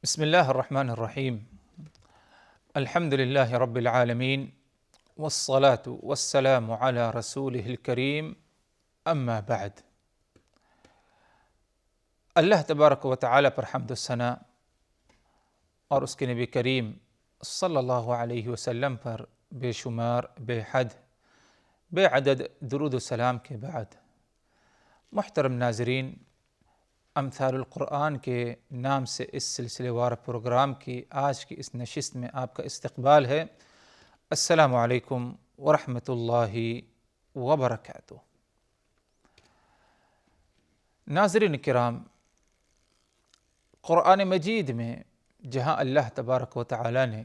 بسم الله الرحمن الرحيم. الحمد لله رب العالمين، والصلاة والسلام على رسوله الكريم، اما بعد۔ اللہ تبارک و تعالیٰ پر حمد و ثنا اور اس کے نبی کریم صلی اللہ علیہ وسلم پر بے شمار، بے حد، بے عدد درود و سلام کے بعد، محترم ناظرین، امثال القرآن کے نام سے اس سلسلے وار پروگرام کی آج کی اس نشست میں آپ کا استقبال ہے۔ السلام علیکم ورحمۃ اللہ وبرکاتہ۔ ناظرین کرام، قرآن مجید میں جہاں اللہ تبارک و تعالیٰ نے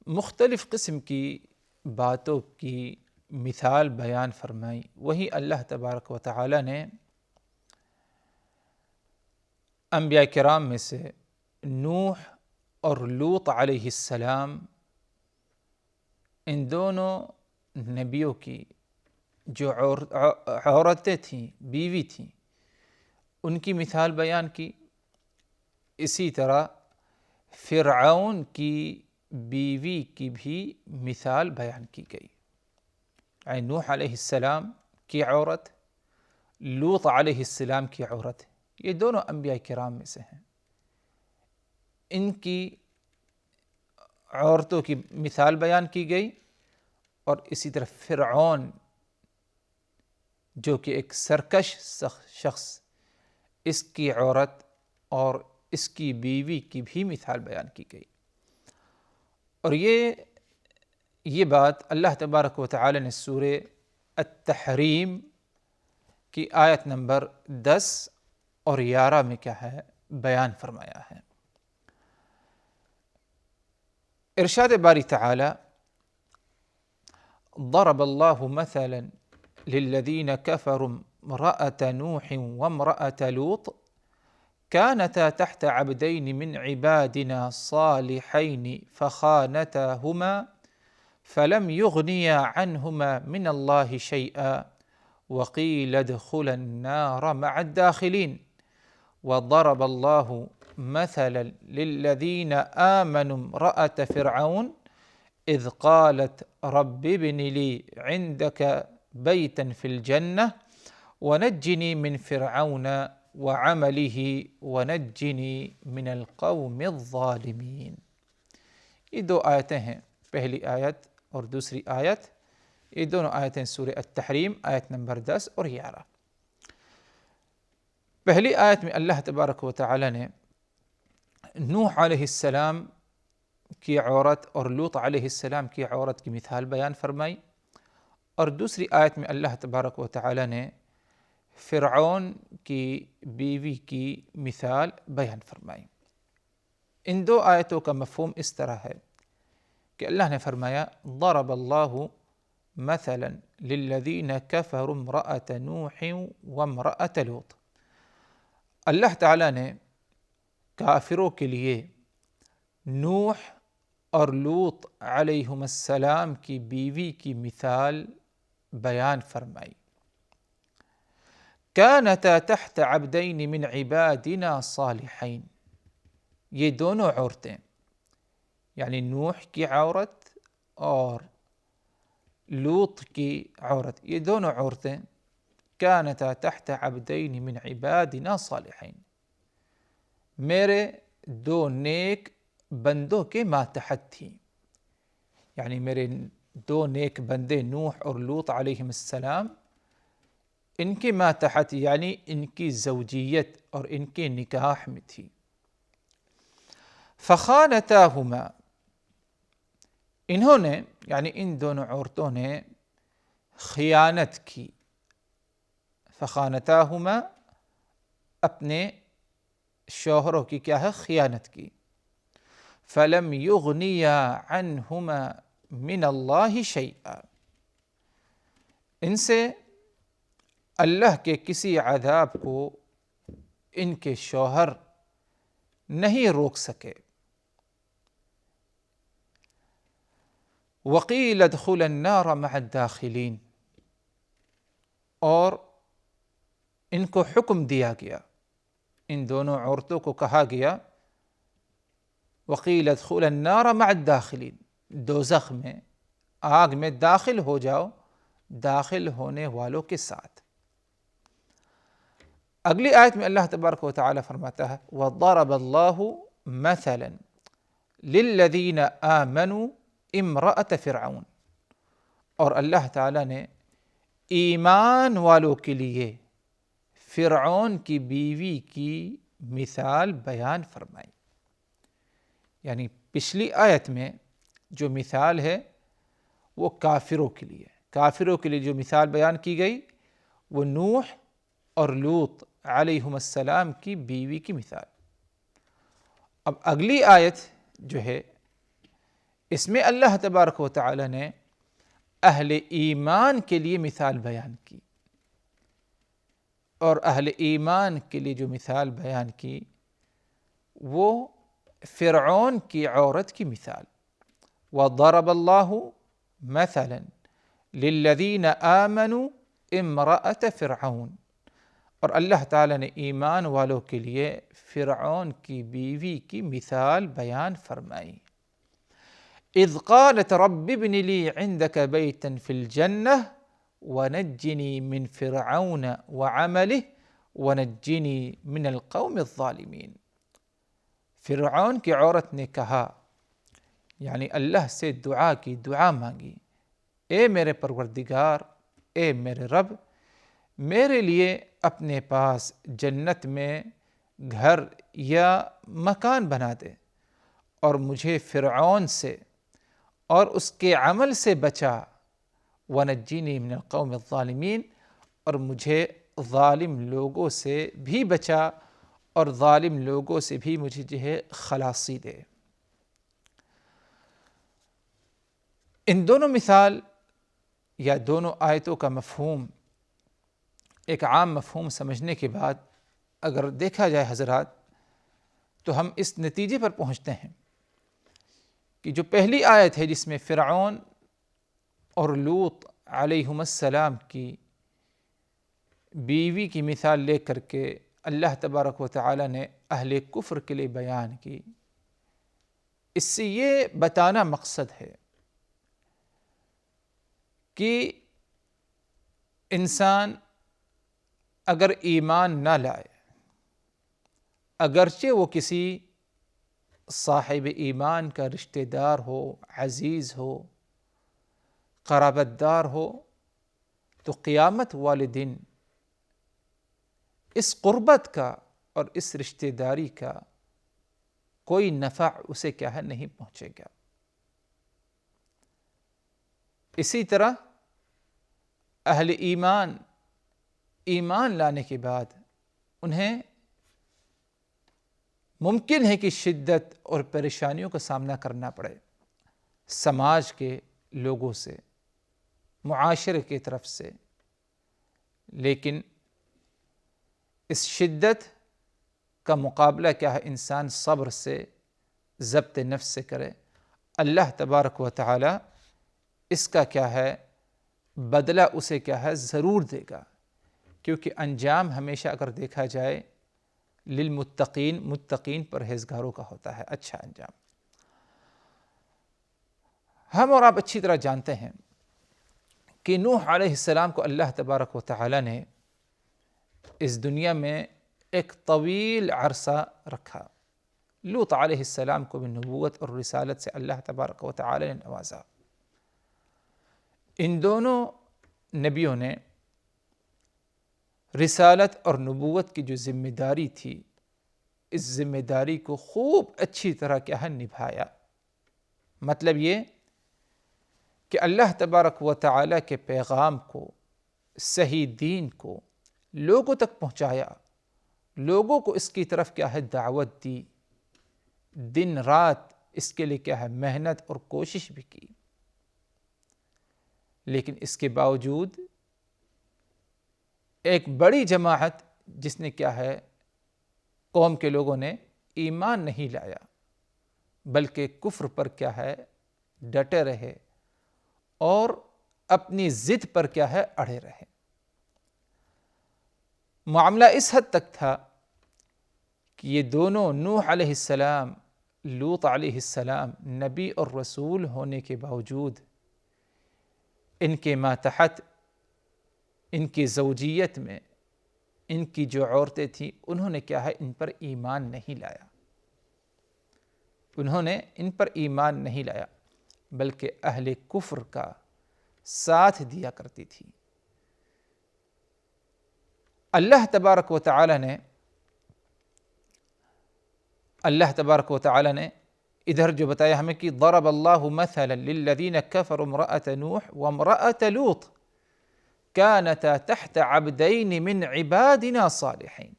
مختلف قسم کی باتوں کی مثال بیان فرمائی، وہی اللہ تبارک و تعالیٰ نے انبیاء کرام میں سے نوح اور لوط علیہ السلام، ان دونوں نبیوں کی جو عورتیں تھیں، بیوی تھیں، ان کی مثال بیان کی۔ اسی طرح فرعون کی بیوی کی بھی مثال بیان کی گئی، یعنی نوح علیہ السلام کی عورت، لوط علیہ السلام کی عورت، یہ دونوں انبیاء کرام میں سے ہیں۔ ان کی عورتوں کی مثال بیان کی گئی، اور اسی طرح فرعون جو کہ ایک سرکش شخص، اس کی عورت اور اس کی بیوی کی بھی مثال بیان کی گئی۔ اور یہ بات اللہ تبارک و تعالی نے سورہ التحریم کی آیت نمبر 10 اور 11 میں کیا ہے بیان فرمایا ہے۔ ارشاد باری تعالی: ضرب الله مثلا للذين كفروا امرأة نوح وامرأة لوط كانتا تحت عبدين من عبادنا صالحين فخانتاهما فلم يغنيا عنهما من الله شيئا وقيل ادخلا النار مع الداخلين وضرب الله مثلا للذين آمنوا امرأة فرعون إذ قالت رب ابن لي عندك بيتا في الجنة ونجني من فرعون وعمله ونجني من القوم الظالمين۔ یہ دو آیتیں ہیں، پہلی آیت اور دوسری آیت، یہ دونوں آیتیں سورہ التحریم آیت نمبر 10 اور 11۔ پہلی آیت میں اللہ تبارک و تعالی نے نوح علیہ السلام کی عورت اور لوط علیہ السلام کی عورت کی مثال بیان فرمائی، اور دوسری آیت میں اللہ تبارک و تعالی نے فرعون کی بیوی کی مثال بیان فرمائی۔ ان دو آیتوں کا مفہوم اس طرح ہے کہ اللہ نے فرمایا: ضرب اللہ مثلا للذین کفروا امرأة نوح وامرأة لوط۔ اللہ تعالیٰ نے کافروں کے لیے نوح اور لوط علیہم السلام کی بیوی کی مثال بیان فرمائی۔ كانتا تحت عبدین من عبادنا صالحین، یہ دونوں عورتیں، یعنی نوح کی عورت اور لوط کی عورت، یہ دونوں عورتیں كانتا تحت عبدین من عبادنا صالحین، میرے دو نیک بندوں کے ماتحت تھیں، یعنی میرے دو نیک بندے نوح اور لوط علیہم السلام، ان کے ماتحت یعنی ان کی زوجیت اور ان کے نکاح میں تھی۔ فخانتاہما، انہوں نے یعنی ان دونوں عورتوں نے خیانت کی۔ فخانتاہما، اپنے شوہروں کی کیا ہے؟ خیانت کی۔ فلم یغنیا عنہما من اللہ شیئا، ان سے اللہ کے کسی عذاب کو ان کے شوہر نہیں روک سکے۔ وقیل ادخلا النار مع الداخلین، اور ان کو حکم دیا گیا، ان دونوں عورتوں کو کہا گیا وقیل ادخلوا النار مع الداخلین، دوزخ میں، آگ میں داخل ہو جاؤ داخل ہونے والوں کے ساتھ۔ اگلی آیت میں اللہ تبارک و تعالی فرماتا ہے وَضَرَبَ اللَّهُ مَثَلًا لِلَّذِينَ آمَنُوا امرأة فرعون، اور اللہ تعالیٰ نے ایمان والوں کے لیے فرعون کی بیوی کی مثال بیان فرمائی۔ یعنی پچھلی آیت میں جو مثال ہے وہ کافروں کے لیے، کافروں کے لیے جو مثال بیان کی گئی وہ نوح اور لوط علیہم السلام کی بیوی کی مثال۔ اب اگلی آیت جو ہے اس میں اللہ تبارک و تعالی نے اہل ایمان کے لیے مثال بیان کی، اور اہل ایمان کے لیے جو مثال بیان کی وہ فرعون کی عورت کی مثال۔ وَضَرَبَ اللَّهُ مَثَلًا لِلَّذِينَ آمَنُوا امرأة فرعون، اور اللہ تعالیٰ نے ایمان والوں کے لیے فرعون کی بیوی کی مثال بیان فرمائی۔ اذ قالت رب ابن لی عندک بیتا فی الجنہ ونجنی من فرعون وعملہ ونجنی من القوم الظالمین۔ فرعون کی عورت نے کہا، یعنی اللہ سے دعا کی، دعا مانگی، اے میرے پروردگار، اے میرے رب، میرے لیے اپنے پاس جنت میں گھر یا مکان بنا دے، اور مجھے فرعون سے اور اس کے عمل سے بچا، وَنَجِّنِي مِنَ الْقَوْمِ الظَّالِمِينَ، اور مجھے ظالم لوگوں سے بھی بچا، اور ظالم لوگوں سے بھی مجھے جو ہے خلاصی دے۔ ان دونوں مثال یا دونوں آیتوں کا مفہوم، ایک عام مفہوم سمجھنے کے بعد اگر دیکھا جائے حضرات، تو ہم اس نتیجے پر پہنچتے ہیں کہ جو پہلی آیت ہے جس میں فرعون اور لوط علیہم السلام کی بیوی کی مثال لے کر کے اللہ تبارک و تعالی نے اہل کفر کے لیے بیان کی، اس سے یہ بتانا مقصد ہے کہ انسان اگر ایمان نہ لائے، اگرچہ وہ کسی صاحب ایمان کا رشتہ دار ہو، عزیز ہو، قرابت دار ہو، تو قیامت والے دن اس قربت کا اور اس رشتہ داری کا کوئی نفع اسے کیا ہے نہیں پہنچے گا۔ اسی طرح اہل ایمان لانے کے بعد انہیں ممکن ہے کہ شدت اور پریشانیوں کا سامنا کرنا پڑے، سماج کے لوگوں سے، معاشرے کی طرف سے، لیکن اس شدت کا مقابلہ کیا ہے انسان صبر سے، ضبط نفس سے کرے، اللہ تبارک و تعالی اس کا کیا ہے بدلہ اسے کیا ہے ضرور دے گا، کیونکہ انجام ہمیشہ اگر دیکھا جائے للمتقین، متقین پرہیزگاروں کا ہوتا ہے اچھا انجام۔ ہم اور آپ اچھی طرح جانتے ہیں کہ نوح علیہ السلام کو اللہ تبارک و تعالی نے اس دنیا میں ایک طویل عرصہ رکھا، لوط علیہ السلام کو بھی نبوت اور رسالت سے اللہ تبارک و تعالی نے نوازا۔ ان دونوں نبیوں نے رسالت اور نبوت کی جو ذمہ داری تھی، اس ذمہ داری کو خوب اچھی طرح کیا ہے نبھایا۔ مطلب یہ کہ اللہ تبارک و تعالی کے پیغام کو، صحیح دین کو لوگوں تک پہنچایا، لوگوں کو اس کی طرف کیا ہے دعوت دی، دن رات اس کے لیے کیا ہے محنت اور کوشش بھی کی، لیکن اس کے باوجود ایک بڑی جماعت جس نے کیا ہے قوم کے لوگوں نے ایمان نہیں لایا، بلکہ کفر پر کیا ہے ڈٹے رہے اور اپنی ضد پر کیا ہے اڑے رہے۔ معاملہ اس حد تک تھا کہ یہ دونوں نوح علیہ السلام، لوط علیہ السلام نبی اور رسول ہونے کے باوجود ان کے ماتحت ان کی زوجیت میں ان کی جو عورتیں تھیں انہوں نے کیا ہے ان پر ایمان نہیں لایا، انہوں نے ان پر ایمان نہیں لایا بلکہ اہل کفر کا ساتھ دیا کرتی تھی۔ اللہ تبارک و تعالی نے ادھر جو بتایا ہمیں کہ ضرب اللہ مثلا للذین کفروا امرأۃ نوح وامرأۃ لوط كانتا تحت عبدین من عبادنا صالحین،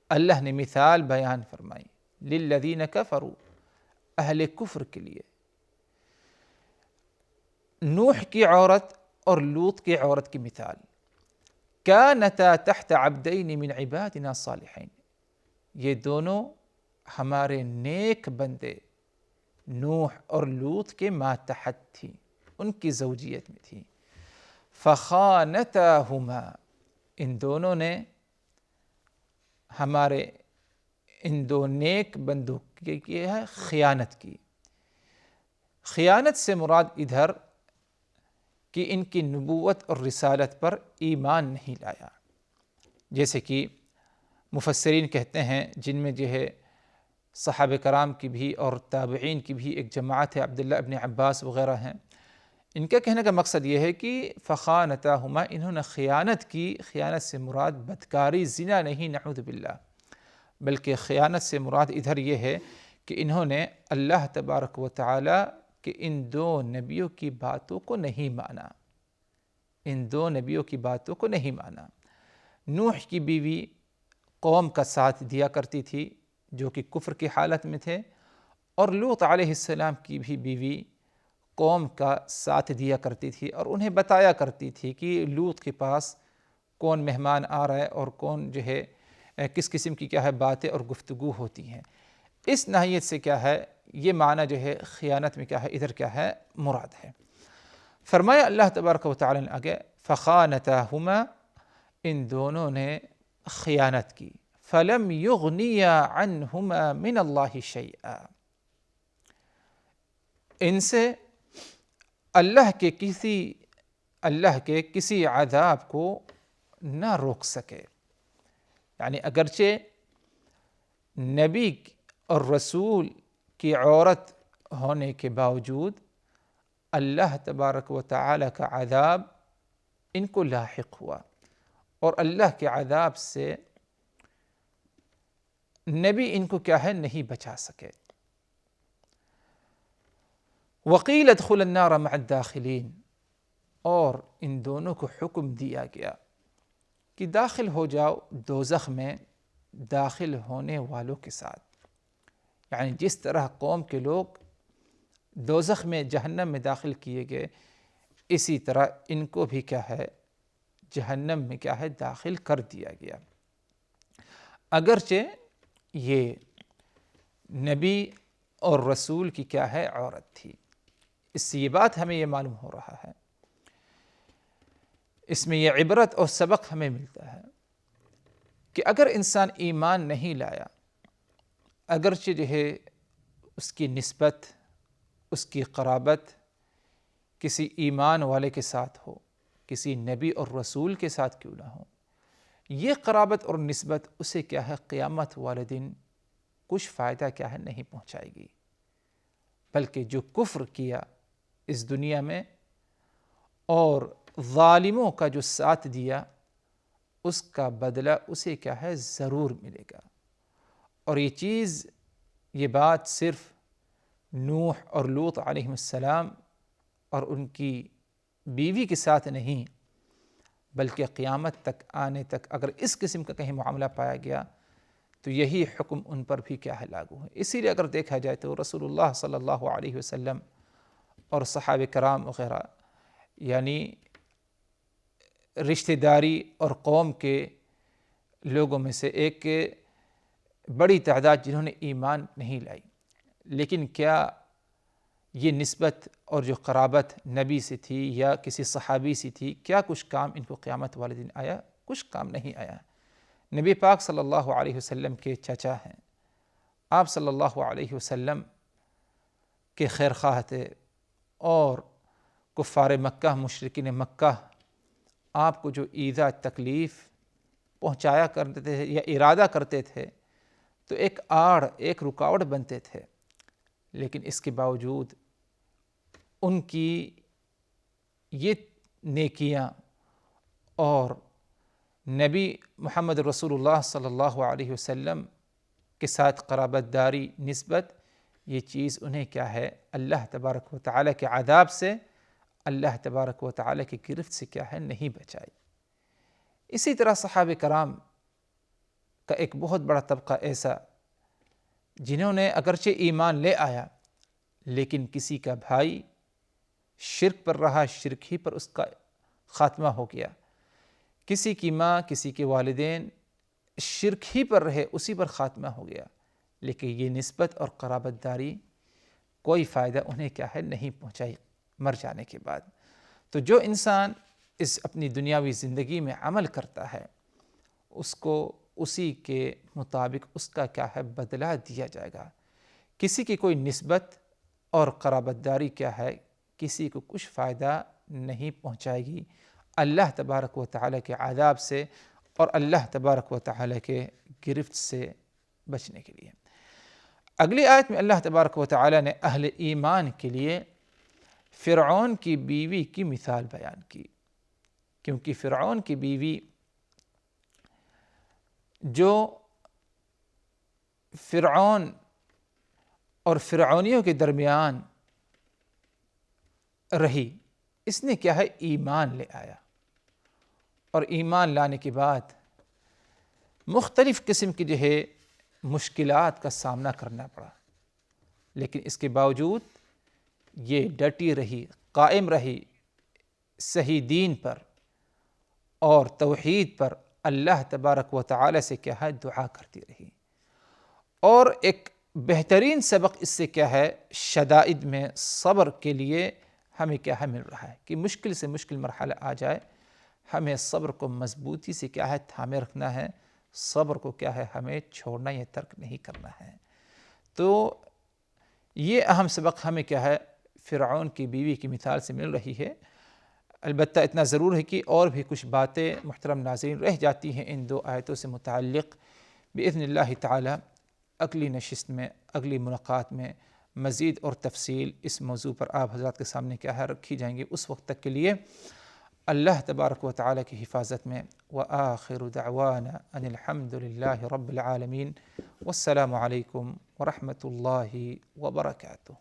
اللہ نے مثال بیان فرمائی للذین کفروا، اہل کفر کے لیے، نوح کی عورت اور لوط کی عورت کی مثال، كانتا تحت عبدین من عبادنا صالحین، یہ دونوں ہمارے نیک بندے نوح اور لوط کے ماتحت تھی، ان کی زوجیت میں تھی۔ فخانتاہما، ان دونوں نے ہمارے ان دو نیک بندوں کی ہے خیانت کی۔ خیانت سے مراد ادھر کہ ان کی نبوت اور رسالت پر ایمان نہیں لایا، جیسے کہ مفسرین کہتے ہیں جن میں جو ہے صحابہ کرام کی بھی اور تابعین کی بھی ایک جماعت ہے، عبداللہ ابن عباس وغیرہ ہیں، ان کے کہنے کا مقصد یہ ہے کہ فخانتاہما، انہوں نے خیانت کی۔ خیانت سے مراد بدکاری، زنا نہیں، نعوذ باللہ، بلکہ خیانت سے مراد ادھر یہ ہے کہ انہوں نے اللہ تبارک و تعالی کہ ان دو نبیوں کی باتوں کو نہیں مانا، ان دو نبیوں کی باتوں کو نہیں مانا۔ نوح کی بیوی قوم کا ساتھ دیا کرتی تھی جو کہ کفر کی حالت میں تھے، اور لوط علیہ السلام کی بھی بیوی قوم کا ساتھ دیا کرتی تھی اور انہیں بتایا کرتی تھی کہ لوط کے پاس کون مہمان آ رہا ہے اور کون جو ہے کس قسم کی کیا ہے باتیں اور گفتگو ہوتی ہیں۔ اس ناحیت سے کیا ہے یہ معنی جو ہے خیانت میں کیا ہے ادھر کیا ہے مراد ہے۔ فرمایا اللہ تبارک و تعالی نے آگے فخانتاہما، ان دونوں نے خیانت کی، فلم یغنیا عنہما من اللہ شیئا، ان سے اللہ کے کسی عذاب کو نہ روک سکے۔ یعنی اگرچہ نبی اور رسول کی عورت ہونے کے باوجود اللہ تبارک و تعالی کا عذاب ان کو لاحق ہوا، اور اللہ کے عذاب سے نبی ان کو کیا ہے نہیں بچا سکے۔ وقیل ادخلوا النار مع الداخلین، اور ان دونوں کو حکم دیا گیا کہ داخل ہو جاؤ دوزخ میں داخل ہونے والوں کے ساتھ۔ یعنی جس طرح قوم کے لوگ دوزخ میں جہنم میں داخل کیے گئے، اسی طرح ان کو بھی کیا ہے جہنم میں کیا ہے داخل کر دیا گیا۔ اگرچہ یہ نبی اور رسول کی کیا ہے عورت تھی، اس سے یہ بات ہمیں یہ معلوم ہو رہا ہے، اس میں یہ عبرت اور سبق ہمیں ملتا ہے کہ اگر انسان ایمان نہیں لایا، اگرچہ جو ہے اس کی نسبت، اس کی قرابت کسی ایمان والے کے ساتھ ہو، کسی نبی اور رسول کے ساتھ کیوں نہ ہو، یہ قرابت اور نسبت اسے کیا ہے قیامت والے دن کچھ فائدہ کیا ہے نہیں پہنچائے گی، بلکہ جو کفر کیا اس دنیا میں اور ظالموں کا جو ساتھ دیا، اس کا بدلہ اسے کیا ہے ضرور ملے گا۔ اور یہ چیز، یہ بات صرف نوح اور لوط علیہ السلام اور ان کی بیوی کے ساتھ نہیں، بلکہ قیامت تک آنے تک اگر اس قسم کا کہیں معاملہ پایا گیا تو یہی حکم ان پر بھی کیا ہے لاگو ہے۔ اسی لیے اگر دیکھا جائے تو رسول اللہ صلی اللہ علیہ وسلم اور صحابہ کرام وغیرہ، یعنی رشتہ داری اور قوم کے لوگوں میں سے ایک بڑی تعداد جنہوں نے ایمان نہیں لائی، لیکن کیا یہ نسبت اور جو قرابت نبی سے تھی یا کسی صحابی سے تھی، کیا کچھ کام ان کو قیامت والے دن آیا؟ کچھ کام نہیں آیا۔ نبی پاک صلی اللہ علیہ وسلم کے چچا ہیں آپ صلی اللہ علیہ وسلم کے خیر خواہ تھے اور کفار مکہ مشرکین مکہ آپ کو جو ایذا تکلیف پہنچایا کرتے تھے یا ارادہ کرتے تھے تو ایک آڑ ایک رکاوٹ بنتے تھے، لیکن اس کے باوجود ان کی یہ نیکیاں اور نبی محمد رسول اللہ صلی اللہ علیہ وسلم کے ساتھ قرابت داری نسبت، یہ چیز انہیں کیا ہے اللہ تبارک و تعالیٰ کے عذاب سے، اللہ تبارک و تعالیٰ کی گرفت سے کیا ہے نہیں بچائی۔ اسی طرح صحابہ کرام کا ایک بہت بڑا طبقہ ایسا جنہوں نے اگرچہ ایمان لے آیا لیکن کسی کا بھائی شرک پر رہا، شرک ہی پر اس کا خاتمہ ہو گیا، کسی کی ماں کسی کے والدین شرک ہی پر رہے، اسی پر خاتمہ ہو گیا، لیکن یہ نسبت اور قرابت داری کوئی فائدہ انہیں کیا ہے نہیں پہنچائی مر جانے کے بعد۔ تو جو انسان اس اپنی دنیاوی زندگی میں عمل کرتا ہے اس کو اسی کے مطابق اس کا کیا ہے بدلہ دیا جائے گا۔ کسی کی کوئی نسبت اور قرابت داری کیا ہے کسی کو کچھ فائدہ نہیں پہنچائے گی اللہ تبارک و تعالیٰ کے عذاب سے اور اللہ تبارک و تعالیٰ کے گرفت سے بچنے کے لیے۔ اگلی آیت میں اللہ تبارک و تعالیٰ نے اہل ایمان کے لیے فرعون کی بیوی کی مثال بیان کی، کیونکہ فرعون کی بیوی جو فرعون اور فرعونیوں کے درمیان رہی، اس نے کیا ہے ایمان لے آیا، اور ایمان لانے کے بعد مختلف قسم کی جو ہے مشکلات کا سامنا کرنا پڑا، لیکن اس کے باوجود یہ ڈٹی رہی، قائم رہی صحیح دین پر اور توحید پر، اللہ تبارک و تعالی سے کیا ہے دعا کرتی رہی۔ اور ایک بہترین سبق اس سے کیا ہے شدائد میں صبر کے لیے ہمیں کیا ہے مل رہا ہے کہ مشکل سے مشکل مرحلہ آ جائے ہمیں صبر کو مضبوطی سے کیا ہے تھامے رکھنا ہے، صبر کو کیا ہے ہمیں چھوڑنا یا ترک نہیں کرنا ہے۔ تو یہ اہم سبق ہمیں کیا ہے فرعون کی بیوی کی مثال سے مل رہی ہے۔ البتہ اتنا ضرور ہے کہ اور بھی کچھ باتیں محترم ناظرین رہ جاتی ہیں ان دو آیتوں سے متعلق، بإذن اللہ تعالی اگلی نشست میں اگلی ملاقات میں مزید اور تفصیل اس موضوع پر آپ حضرات کے سامنے کیا ہے رکھی جائیں گی۔ اس وقت تک کے لیے اللہ تبارک و تعالی کی حفاظت میں، وآخر دعوانا ان الحمد للہ رب العالمین، والسلام علیکم ورحمۃ اللہ وبرکاتہ۔